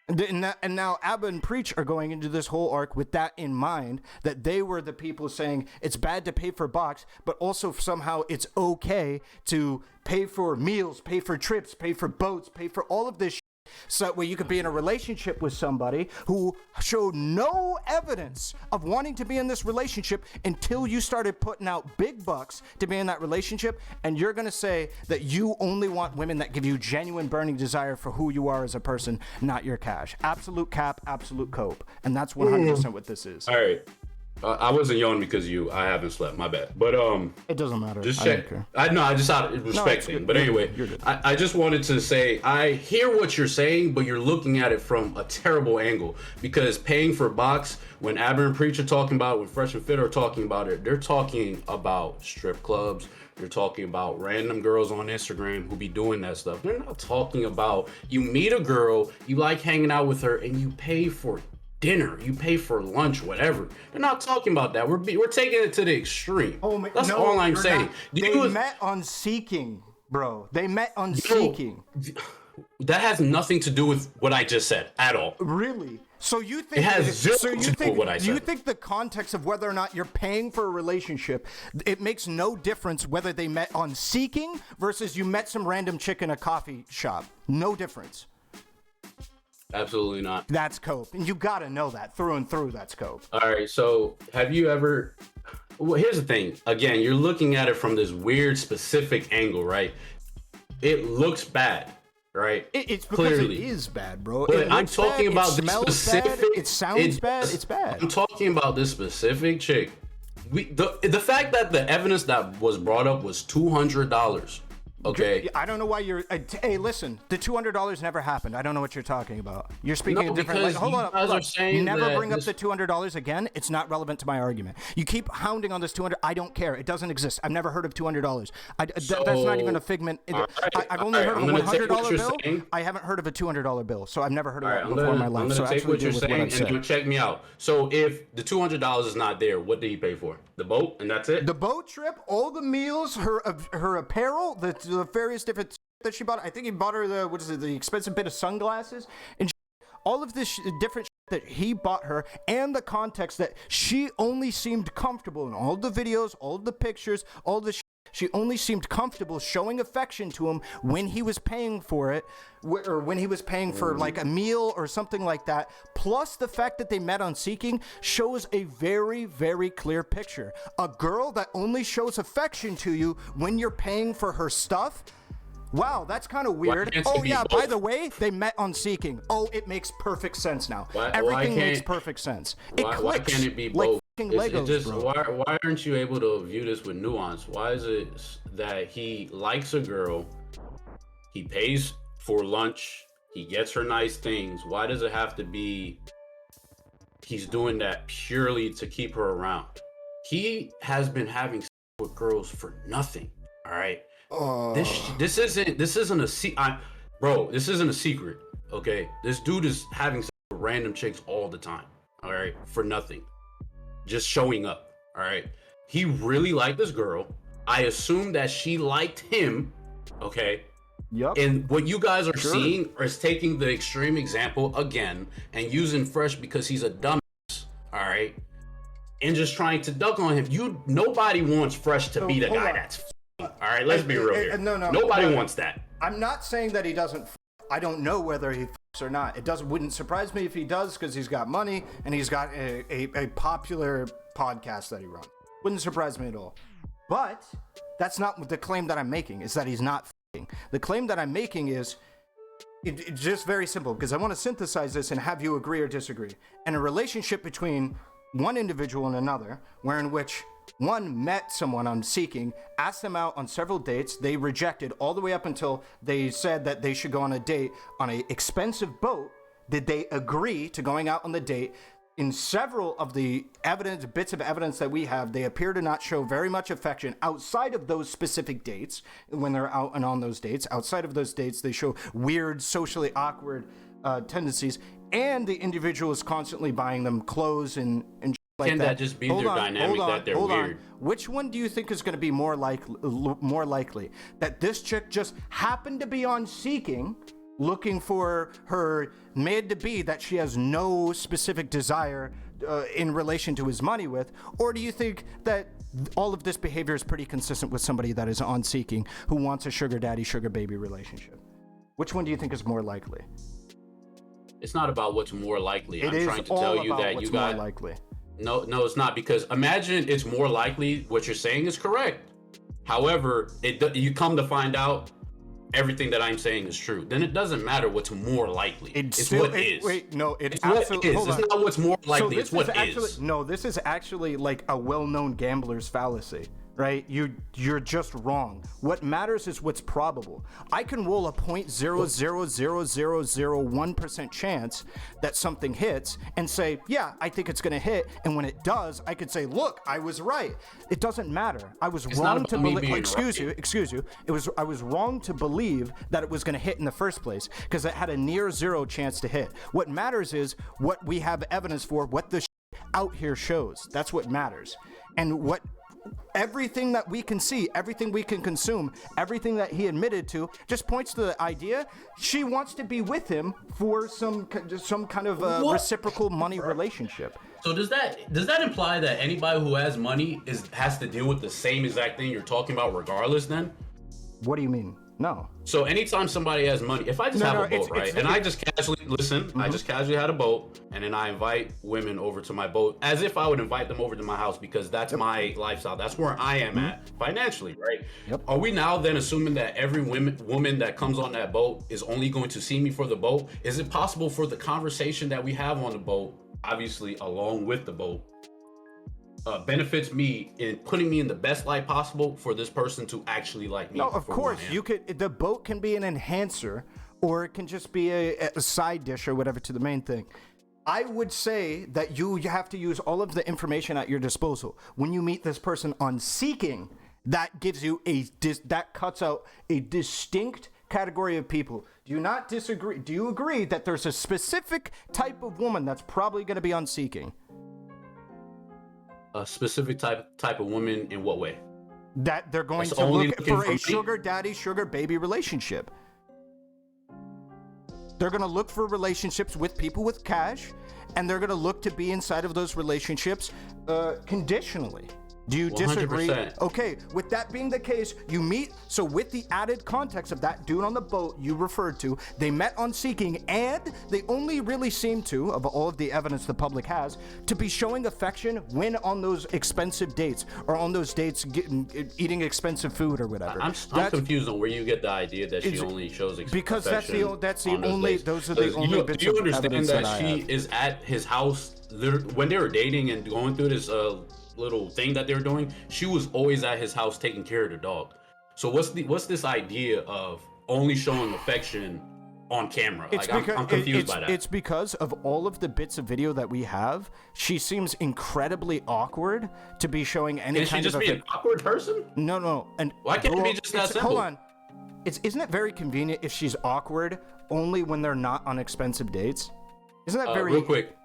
and now Abba and Preach are going into this whole arc with that in mind, that they were the people saying it's bad to pay for box, but also somehow it's okay to pay for meals, pay for trips, pay for boats, pay for all of this shit, so that way you could be in a relationship with somebody who showed no evidence of wanting to be in this relationship until you started putting out big bucks to be in that relationship, and you're gonna say that you only want women that give you genuine burning desire for who you are as a person, not your cash. Absolute cap, absolute cope. And that's 100% what this is. All right. I wasn't yawning because I haven't slept. My bad. But it doesn't matter. Just check. I just out of respect. But anyway, you're good. I just wanted to say I hear what you're saying, but you're looking at it from a terrible angle, because paying for box, when Aber and Preach are talking about it, when Fresh and Fit are talking about it, they're talking about strip clubs. They're talking about random girls on Instagram who be doing that stuff. They're not talking about you meet a girl, you like hanging out with her, and you pay for dinner, you pay for lunch, whatever. They're not talking about that. We're taking it to the extreme. That's all I'm saying. They met on Seeking, bro. They met on Seeking. That has nothing to do with what I just said at all. Really? So you think it has zero to do with what I said? You think the context of whether or not you're paying for a relationship, it makes no difference whether they met on Seeking versus you met some random chick in a coffee shop? No difference. Absolutely not. That's cope. And you gotta know that through and through. That's cope. All right. So have you ever? Well, here's the thing. Again, you're looking at it from this weird specific angle, right? It looks bad, right? It's because Clearly. it is bad, bro. But I'm talking about the specific. Bad, it sounds bad. It's bad. I'm talking about this specific chick. The fact that the evidence that was brought up was $200. Okay. I don't know why you're. Hey, listen. The $200 never happened. I don't know what you're talking about. You're speaking a different. Because Hold on. guys are saying never that bring up the $200 again. It's not relevant to my argument. You keep hounding on this 200. I don't care. It doesn't exist. I've never heard of $200. That's not even a figment. I've only heard of a $100 bill. Saying. I haven't heard of a $200 bill. So I've never heard of it I'm before in my life. I'm So gonna take what you're saying saying. and check me out. So if the $200 is not there, what did he pay for? The boat, and that's it. The boat trip, all the meals, her apparel, the various different that she bought. I think he bought her the expensive bit of sunglasses, and all of this different that he bought her, and the context that she only seemed comfortable in all the videos, all the pictures, all the. She only seemed comfortable showing affection to him when he was paying for it, or when he was paying for like a meal or something like that. Plus the fact that they met on Seeking shows a very, very clear picture. A girl that only shows affection to you when you're paying for her stuff. Wow, that's kind of weird. Oh yeah, by the way, they met on Seeking. Oh, it makes perfect sense now. Everything makes perfect sense. Why can't it be both? Legos, bro. Why aren't you able to view this with nuance? Why is it that he likes a girl, he pays for lunch, he gets her nice things? Why does it have to be he's doing that purely to keep her around? He has been having sex with girls for nothing. All right. This isn't a secret, bro. This isn't a secret. Okay, this dude is having sex with random chicks all the time. All right, for nothing. Just showing up. All right. He really liked this girl. I assume that she liked him. Okay. Yep. And what you guys are seeing is taking the extreme example again and using Fresh because he's a dumbass. All right. And just trying to duck on him. Nobody wants Fresh to be the guy that's. All right. Let's be real here. Nobody wants that. I'm not saying that he doesn't. I don't know whether he or not. Wouldn't surprise me if he does, because he's got money and he's got a popular podcast that he runs. Wouldn't surprise me at all. But that's not the claim that I'm making, is that he's not f***ing. The claim that I'm making is it's just very simple, because I want to synthesize this and have you agree or disagree. And a relationship between one individual and another, wherein which one met someone on Seeking, asked them out on several dates. They rejected all the way up until they said that they should go on a date on an expensive boat. Did they agree to going out on the date? In several of the bits of evidence that we have, they appear to not show very much affection outside of those specific dates. When they're out and on those dates, outside of those dates, they show weird, socially awkward tendencies. And the individual is constantly buying them clothes and like Can that just be their dynamic that they're weird? Which one do you think is going to be more likely? That this chick just happened to be on Seeking, looking for her made-to-be that she has no specific desire in relation to his money with? Or do you think that all of this behavior is pretty consistent with somebody that is on Seeking who wants a sugar daddy, sugar baby relationship? Which one do you think is more likely? It's not about what's more likely. I'm trying to tell you that you got more likely. No, it's not, because imagine it's more likely what you're saying is correct. However, you come to find out everything that I'm saying is true. Then it doesn't matter what's more likely. It's what is. Wait, no, it's what is. It's not what's more likely. It's what is. No, this is actually like a well-known gambler's fallacy. Right? You're just wrong. What matters is what's probable. I can roll a 0.00001% chance that something hits and say, yeah, I think it's gonna hit. And when it does, I could say, look, I was right. It doesn't matter. I was wrong to believe. Excuse you. I was wrong to believe that it was gonna hit in the first place because it had a near zero chance to hit. What matters is what we have evidence for, what the out here shows. That's what matters. And what everything that we can see, everything we can consume, everything that he admitted to just points to the idea she wants to be with him for some kind of reciprocal money relationship. So does that imply that anybody who has money has to deal with the same exact thing you're talking about regardless then? What do you mean? No. So anytime somebody has money, if I just have a boat, right, and I just casually I just casually had a boat, and then I invite women over to my boat as if I would invite them over to my house because that's my lifestyle. That's where I am at financially, right? Yep. Are we now then assuming that every woman that comes on that boat is only going to see me for the boat? Is it possible for the conversation that we have on the boat, obviously along with the boat, benefits me in putting me in the best light possible for this person to actually like me? No, of course you could. The boat can be an enhancer, or it can just be a side dish or whatever to the main thing. I would say that you have to use all of the information at your disposal when you meet this person on Seeking. That gives you that cuts out a distinct category of people. Do you not disagree? Do you agree that there's a specific type of woman that's probably going to be on Seeking? A specific type of woman in what way? That they're going to look for a sugar daddy, sugar baby relationship. They're going to look for relationships with people with cash, and they're going to look to be inside of those relationships conditionally. Do you disagree? 100%. Okay, with that being the case, you meet, so with the added context of that dude on the boat you referred to, they met on Seeking, and they only really seem to, of all of the evidence the public has, to be showing affection when on those expensive dates, or on those dates eating expensive food or whatever. I'm confused on where you get the idea that she only shows affection. Because those are the only bits of evidence. Do you understand that she is at his house when they were dating and going through this little thing that they were doing? She was always at his house taking care of the dog. So what's this idea of only showing affection on camera? I'm confused by that. It's because of all of the bits of video that we have. She seems incredibly awkward to be showing any Can kind she just be an awkward person? No. And why can't it be just that simple? Hold on. Isn't it very convenient if she's awkward only when they're not on expensive dates? Isn't that very... Real quick,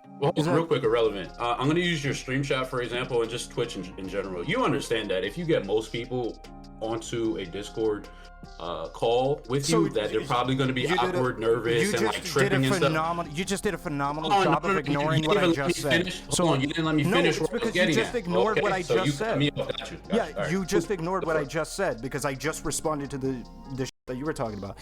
Ahrelevant. I'm going to use your stream chat, for example, and just Twitch in general. You understand that if you get most people onto a Discord call with you, that they're probably going to be awkward, nervous, and like tripping and stuff. You just did a phenomenal job of ignoring what I just said. So you didn't let me finish. No, it's because you just ignored what I just said. Yeah, you just ignored what I just said because I just responded to the shit that you were talking about.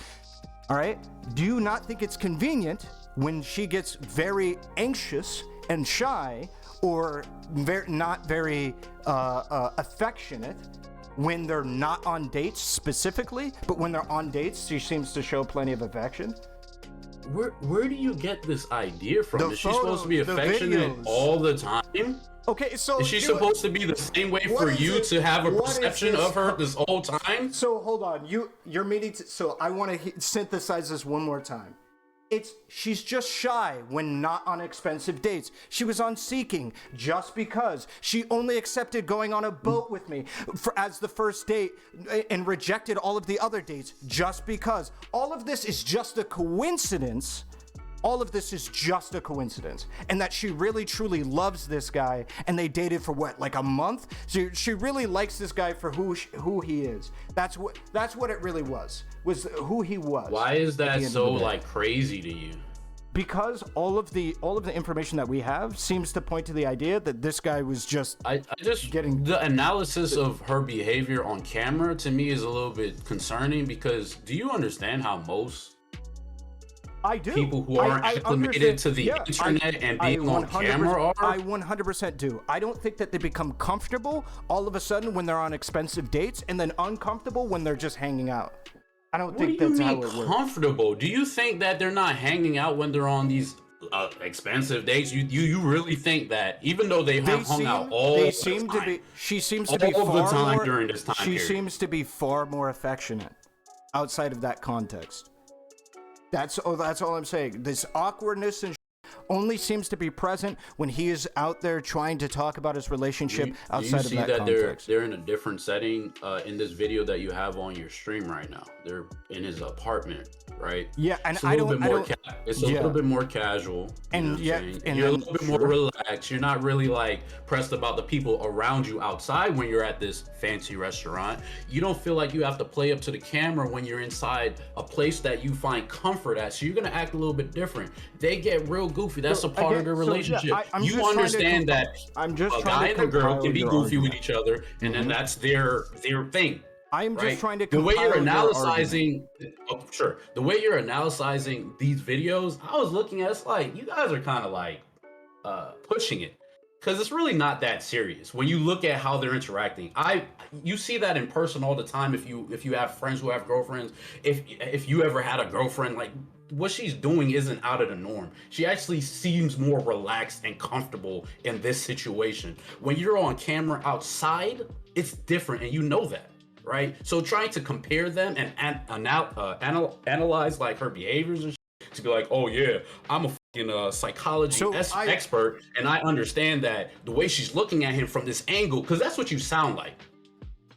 All right? Do you not think it's convenient when she gets very anxious and shy, or not very affectionate, when they're not on dates specifically, but when they're on dates, she seems to show plenty of affection? Where do you get this idea from? Is she supposed to be affectionate all the time? Okay, so is she supposed to be the same way for you to have a perception of her this whole time? So hold on, you're meaning to. So I want to synthesize this one more time. She's just shy when not on expensive dates. She was on Seeking just because. She only accepted going on a boat with me as the first date and rejected all of the other dates just because. All of this is just a coincidence. All of this is just a coincidence. And that she really truly loves this guy, and they dated for what, like a month? She really likes this guy for who he is. That's what it really was who he was. Why is that so like crazy to you? Because all of the information that we have seems to point to the idea that this guy was just I just getting the analysis of her behavior on camera to me is a little bit concerning, because do you understand how most people who aren't acclimated to the internet and being on camera are? I 100% do. I don't think that they become comfortable all of a sudden when they're on expensive dates, and then uncomfortable when they're just hanging out. I don't think that's how it works. Comfortable? Do you think that they're not hanging out when they're on these expensive dates? You really think that, even though they have hung out all the time? She seems to be far the time more, during this time period. She seems to be far more affectionate outside of that context. That's all I'm saying. This awkwardness and only seems to be present when he is out there trying to talk about his relationship outside of that context. They're in a different setting in this video that you have on your stream right now. They're in his apartment, right? Yeah, and it's a little bit more casual, and you're a little bit more relaxed. You're not really like pressed about the people around you outside when you're at this fancy restaurant. You don't feel like you have to play up to the camera when you're inside a place that you find comfort at. So you're gonna act a little bit different. They get real goofy. That's a part of their relationship. You understand that a guy and a girl can be goofy with each other, and then that's their thing. I'm just trying to the way you're compile your analyzing, the way you're analyzing these videos, I was looking at it's like you guys are kind of like pushing it, because it's really not that serious when you look at how they're interacting. You see that in person all the time. If you have friends who have girlfriends, if you ever had a girlfriend, like what she's doing isn't out of the norm. She actually seems more relaxed and comfortable in this situation. When you're on camera outside, it's different, and you know that. Right, so trying to compare them and analyze like her behaviors and shit, to be like, oh yeah, I'm a fucking psychology expert, and I understand that the way she's looking at him from this angle, because that's what you sound like.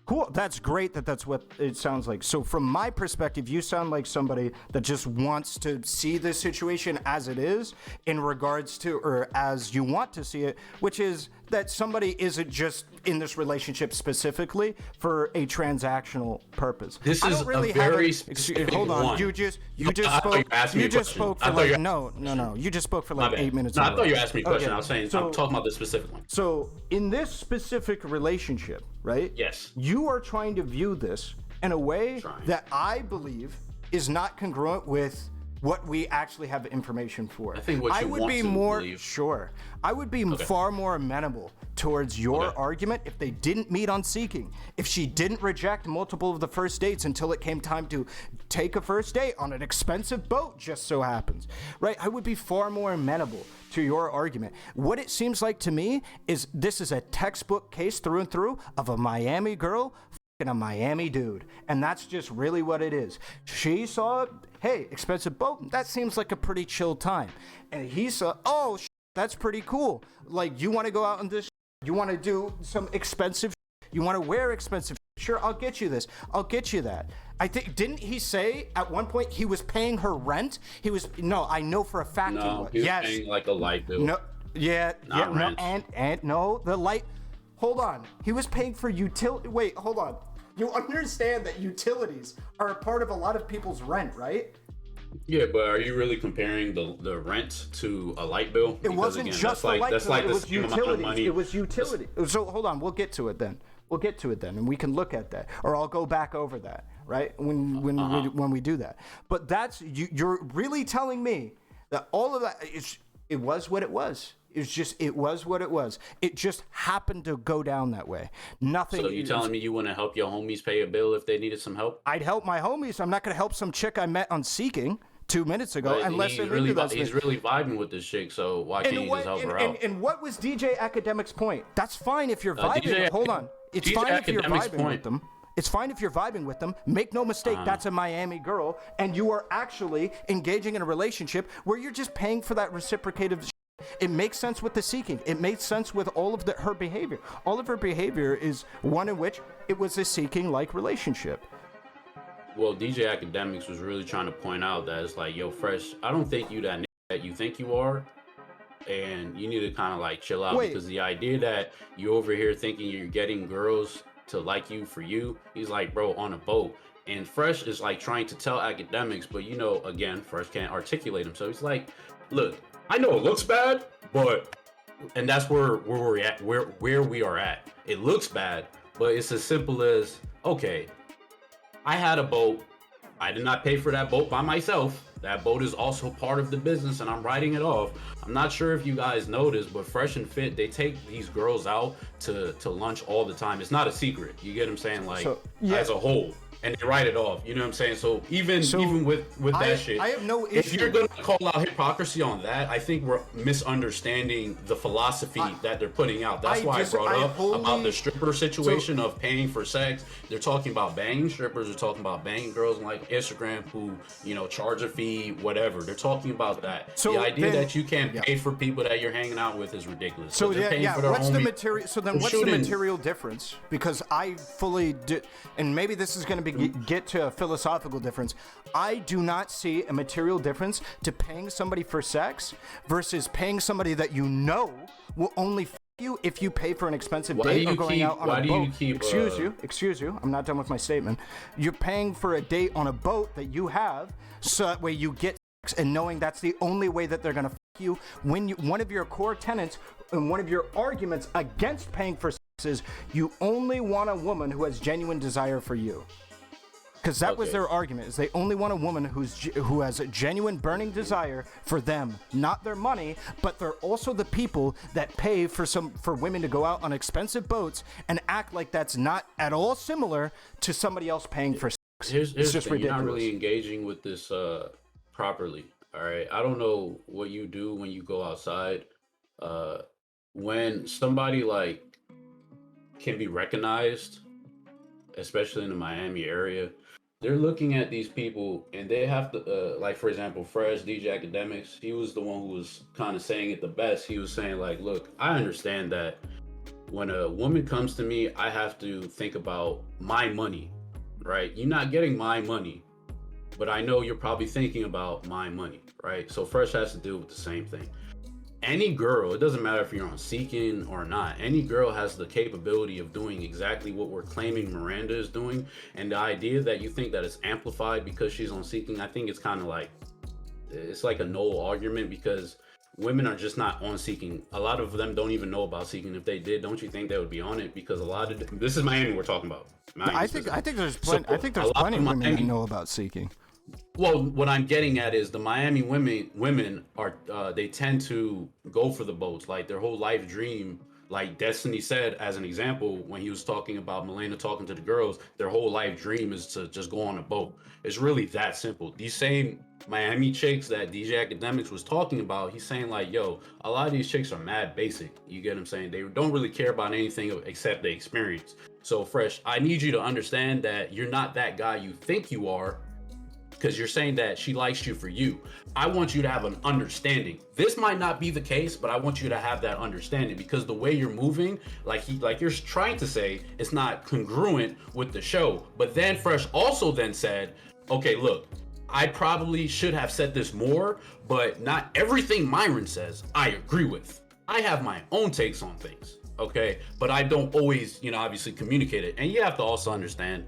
Cool. That's great that's what it sounds like. So from my perspective, you sound like somebody that just wants to see the situation as it is in regards to, or as you want to see it, which is that somebody isn't just in this relationship specifically for a transactional purpose. This is a very specific hold on. one. You just spoke for like no. You just spoke for like 8 minutes. No, I thought you asked me a question. I was saying I'm talking about this specific one. So in this specific relationship, right? Yes. You are trying to view this in a way that I believe is not congruent with what we actually have information for. I think what you would want be to more believe. sure. I would be far more amenable towards your argument if they didn't meet on Seeking. If she didn't reject multiple of the first dates until it came time to take a first date on an expensive boat, just so happens, right? I would be far more amenable to your argument. What it seems like to me is this is a textbook case through and through of a Miami girl and a Miami dude, and that's just really what it is. She saw, hey, expensive boat, that seems like a pretty chill time, and he saw, oh, that's pretty cool. Like, you want to go out on this, you want to do some expensive, you want to wear expensive, sure, I'll get you this, I'll get you that. I think, didn't he say at one point he was paying her rent? I know for a fact he was. He was paying like a light bill. No, rent. and no, the light. Hold on, he was paying for utility. Wait, hold on. You understand that utilities are a part of a lot of people's rent, right? Yeah, but are you really comparing the rent to a light bill? It wasn't just the light bill. It was utilities. It was utility. So hold on, we'll get to it then. And we can look at that, or I'll go back over that, right? When we do that. But that's you're really telling me that all of that it was what it was. It was what it was. It just happened to go down that way. Nothing. So you telling me you want to help your homies pay a bill if they needed some help? I'd help my homies. I'm not going to help some chick I met on Seeking 2 minutes ago, but unless he's really vibing with this chick. So why can't you just help her out? And what was DJ Academic's point? That's fine if you're vibing. Hold on. It's fine if you're vibing with them. It's fine if you're vibing with them. Make no mistake, that's a Miami girl, and you are actually engaging in a relationship where you're just paying for that reciprocative. It makes sense with the Seeking. It makes sense with all of her behavior. All of her behavior is one in which it was a Seeking-like relationship. Well, DJ Academics was really trying to point out that it's like, yo, Fresh, I don't think you that you think you are, and you need to kind of like chill out. Because the idea that you over here thinking you're getting girls to like you for you, he's like, bro, on a boat. And Fresh is like trying to tell Academics, but again, Fresh can't articulate him. So he's like, look, I know it looks bad, and that's where we're at, where we are at. It looks bad, but it's as simple as, okay, I had a boat. I did not pay for that boat by myself. That boat is also part of the business, and I'm writing it off. I'm not sure if you guys noticed, but Fresh and Fit, they take these girls out to lunch all the time. It's not a secret. You get what I'm saying? Like, as a whole. And they write it off, you know what I'm saying? So even with that shit, I have no issue. If you're gonna call out hypocrisy on that, I think we're misunderstanding the philosophy that they're putting out. That's why I brought up about the stripper situation of paying for sex. They're talking about banging strippers. They're talking about banging girls on like Instagram who charge a fee, whatever. They're talking about that. So the idea that you can't pay for people that you're hanging out with is ridiculous. So what's the material? So then, what's the material difference? Because I fully did, and maybe this is going to be. Get to a philosophical difference. I do not see a material difference to paying somebody for sex versus paying somebody that will only you if you pay for an expensive date or going out on a boat. Excuse you. I'm not done with my statement. You're paying for a date on a boat that you have, so that way you get sex, and knowing that's the only way that they're gonna you. When one of your core tenets and one of your arguments against paying for sex is you only want a woman who has genuine desire for you. Because that was their argument, is they only want a woman who has a genuine burning desire for them, not their money, but they're also the people that pay for women to go out on expensive boats and act like that's not at all similar to somebody else paying for sex. Here's it's just the thing. ridiculous. You're not really engaging with this properly. All right, I don't know what you do when you go outside. When somebody like can be recognized, especially in the Miami area, they're looking at these people and they have to, like, for example, Fresh, DJ Academics, he was the one who was kind of saying it the best. He was saying, like, look, I understand that when a woman comes to me, I have to think about my money, right? You're not getting my money, but I know you're probably thinking about my money, right? So Fresh has to deal with the same thing. Any girl, it doesn't matter if you're on Seeking or not, any girl has the capability of doing exactly what we're claiming Miranda is doing. And the idea that you think that it's amplified because she's on Seeking, I think it's kind of like, it's like a null argument, because women are just not on Seeking. A lot of them don't even know about Seeking. If they did, don't you think they would be on it? Because a lot of, this is Miami we're talking about. I think there's plenty of women who know about Seeking. Well, what I'm getting at is the Miami women are they tend to go for the boats, like their whole life dream. Like Destiny said, as an example, when he was talking about Milena talking to the girls, their whole life dream is to just go on a boat. It's really that simple. These same Miami chicks that DJ Academics was talking about, he's saying like, yo, a lot of these chicks are mad basic. You get what I'm saying? They don't really care about anything except the experience. So Fresh, I need you to understand that you're not that guy you think you are, because you're saying that she likes you for you. I want you to have an understanding. This might not be the case, but I want you to have that understanding, because the way you're moving, like you're trying to say, it's not congruent with the show. But then Fresh also then said, okay, look, I probably should have said this more, but not everything Myron says I agree with. I have my own takes on things, okay? But I don't always, obviously communicate it. And you have to also understand,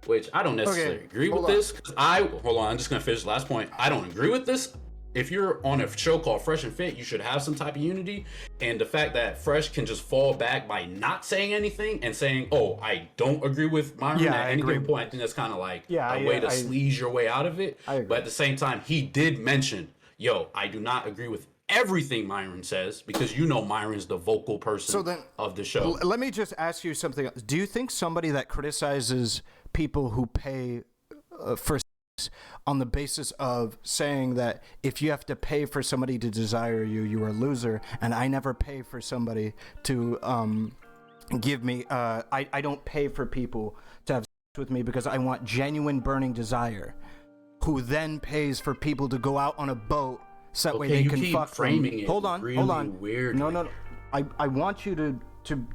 which I don't necessarily agree with this. Hold on, I'm just gonna finish the last point. I don't agree with this. If you're on a show called Fresh and Fit, you should have some type of unity. And the fact that Fresh can just fall back by not saying anything and saying, oh, I don't agree with Myron at any given point, I think that's kind of like a way to sleaze your way out of it. But at the same time, he did mention, yo, I do not agree with everything Myron says, because Myron's the vocal person of the show. Let me just ask you something else. Do you think somebody that criticizes people who pay for sex on the basis of saying that if you have to pay for somebody to desire you, you are a loser, and I never pay for somebody to give me, I don't pay for people to have sex with me because I want genuine burning desire, who then pays for people to go out on a boat so that way they can fuck framing it. Hold on. Weird. No. I want you to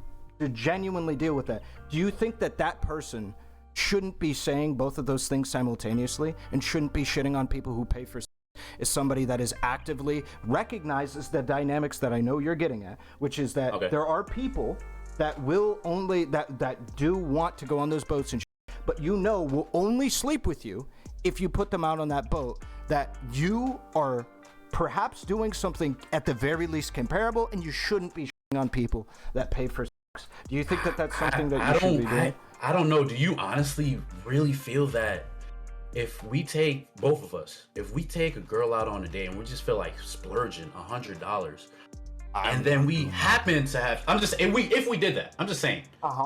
genuinely deal with that. Do you think that person shouldn't be saying both of those things simultaneously and shouldn't be shitting on people who pay for sex? Is somebody that is actively recognizes the dynamics that I know you're getting at, which is that there are people that will only that do want to go on those boats and but will only sleep with you if you put them out on that boat, that you are perhaps doing something at the very least comparable, and you shouldn't be shitting on people that pay for sex. Do you think that's something that you should be doing? I don't know. Do you honestly really feel that if we take, both of us, if we take a girl out on a date and we just feel like splurging $100, and then we happen to have, if we did that, I'm just saying,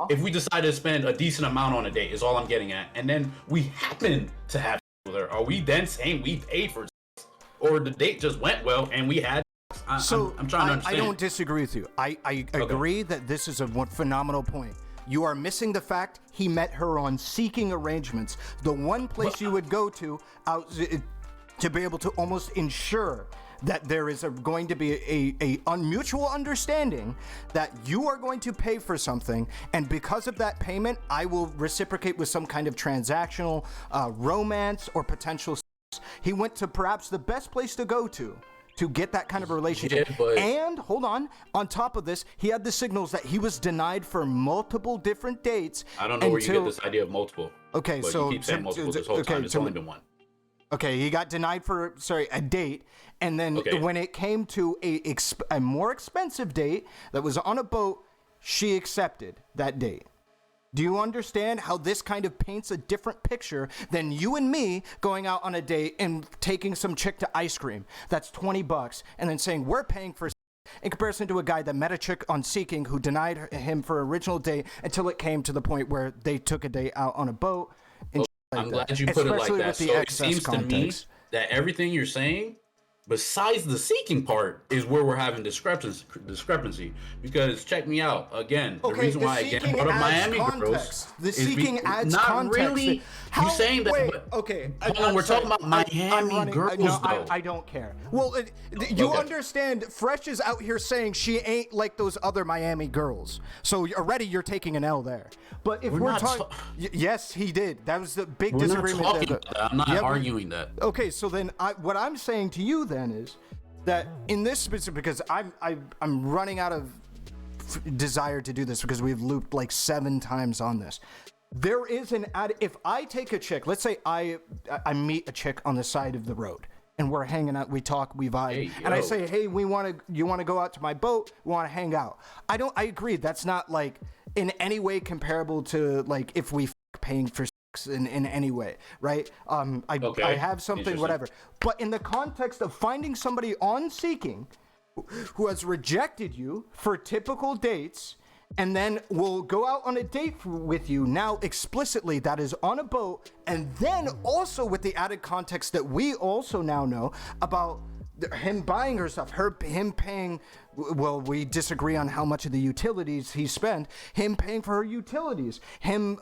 if we decided to spend a decent amount on a date is all I'm getting at, and then we happen to have with her, are we then saying we paid for sex? Or the date just went well and we had I'm trying to understand. I don't disagree with you. I agree that this is a phenomenal point. You are missing the fact he met her on Seeking arrangements, the one place you would go to be able to almost ensure that there is going to be a mutual understanding that you are going to pay for something, and because of that payment, I will reciprocate with some kind of transactional romance or potential sex. He went to perhaps the best place to go to get that kind of relationship. And hold on top of this, he had the signals that he was denied for multiple different dates. I don't know where you get this idea of multiple. Okay, but so you keep saying multiple this whole time. It's only been one. Okay, he got denied for a date, and then when it came to a more expensive date that was on a boat, she accepted that date. Do you understand how this kind of paints a different picture than you and me going out on a date and taking some chick to ice cream that's $20 and then saying we're paying for in comparison to a guy that met a chick on Seeking who denied him for original date until it came to the point where they took a date out on a boat. And I'm glad you put it like that. So it seems to me that everything you're saying, besides the seeking part, is where we're having discrepancy. Because check me out again. The reason why I again brought up Miami girls. The seeking adds not context. Really. You saying that? Wait, okay. Hold on, we're talking about Miami girls, though. I don't care. Well, you understand? Fresh is out here saying she ain't like those other Miami girls. So already you're taking an L there. But if we're talking, yes, he did. That was the big disagreement. I'm not arguing that. Okay, so then what I'm saying to you then is that in this specific, because I'm running out of desire to do this because we've looped like 7 times on this. There is if I take a chick, let's say I meet a chick on the side of the road and we're hanging out, we talk, we vibe, and I say, hey, you want to go out to my boat? We want to hang out. I agree. That's not like in any way comparable to like if we paying for in any way, right? I have something, whatever. But in the context of finding somebody on Seeking who has rejected you for typical dates and then will go out on a date with you now explicitly that is on a boat, and then also with the added context that we also now know about him buying her stuff, him paying, well, we disagree on how much of the utilities he spent, him paying for her utilities, him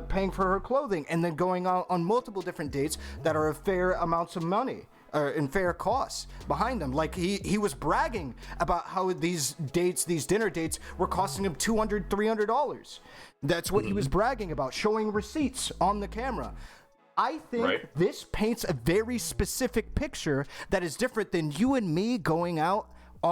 paying for her clothing, and then going out on multiple different dates that are of fair amounts of money and fair costs behind them. Like he was bragging about how these dinner dates were costing him $200, $300. That's what he was bragging about, showing receipts on the camera. I think this paints a very specific picture that is different than you and me going out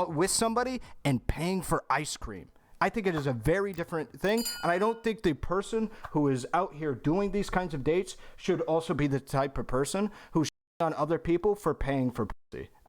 with somebody and paying for ice cream. I think it is a very different thing, and I don't think the person who is out here doing these kinds of dates should also be the type of person who on other people for paying for pussy.